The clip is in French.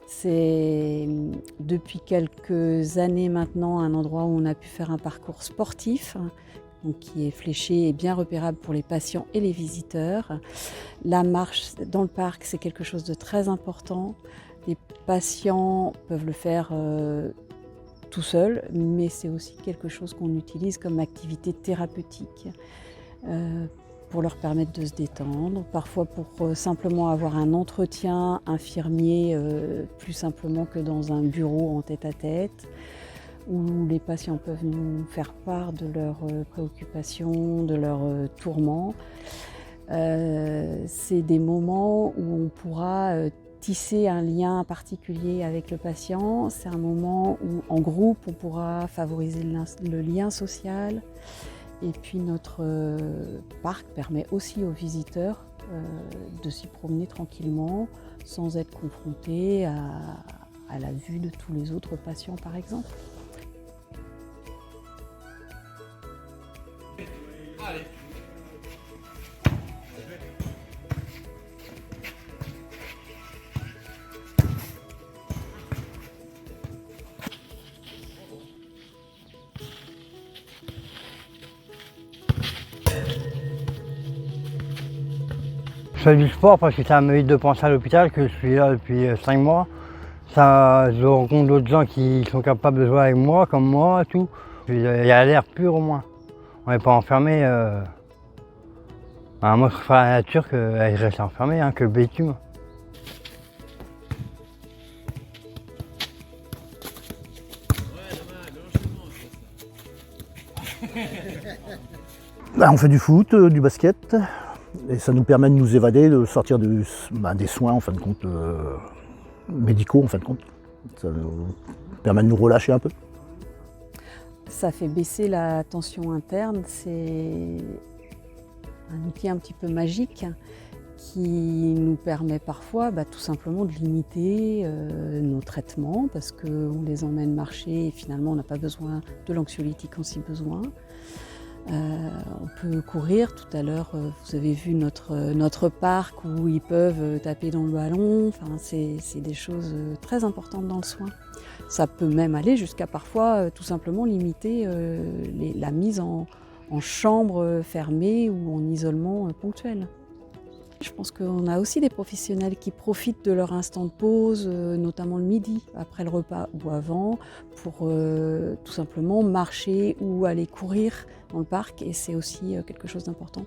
C'est depuis quelques années maintenant un endroit où on a pu faire un parcours sportif, donc qui est fléché et bien repérable pour les patients et les visiteurs. La marche dans le parc, c'est quelque chose de très important. Les patients peuvent le faire tout seuls, mais c'est aussi quelque chose qu'on utilise comme activité thérapeutique pour leur permettre de se détendre, parfois pour simplement avoir un entretien infirmier plus simplement que dans un bureau en tête-à-tête, où les patients peuvent nous faire part de leurs préoccupations, de leurs tourments. C'est des moments où on pourra tisser un lien particulier avec le patient. C'est un moment où, en groupe, on pourra favoriser le lien social. Et puis notre parc permet aussi aux visiteurs de s'y promener tranquillement, sans être confrontés à la vue de tous les autres patients, par exemple. Allez. Je fais du sport parce que ça m'évite de penser à l'hôpital, que je suis là depuis 5 mois. Ça, je rencontre d'autres gens qui sont capables de jouer avec moi, comme moi, tout. Il y a l'air pur au moins. On n'est pas enfermé. Moi, je préfère la nature qu'elle reste enfermée, que le bitume. On fait du foot, du basket, et ça nous permet de nous évader, de sortir des soins en fin de compte, médicaux en fin de compte. Ça nous permet de nous relâcher un peu. Ça fait baisser la tension interne, c'est un outil un petit peu magique qui nous permet parfois tout simplement de limiter nos traitements parce qu'on les emmène marcher et finalement on n'a pas besoin de l'anxiolytique en si besoin. On peut courir, tout à l'heure vous avez vu notre parc où ils peuvent taper dans le ballon, c'est des choses très importantes dans le soin. Ça peut même aller jusqu'à parfois tout simplement limiter la mise en chambre fermée ou en isolement ponctuel. Je pense qu'on a aussi des professionnels qui profitent de leur instant de pause, notamment le midi, après le repas ou avant, pour tout simplement marcher ou aller courir dans le parc, et c'est aussi quelque chose d'important.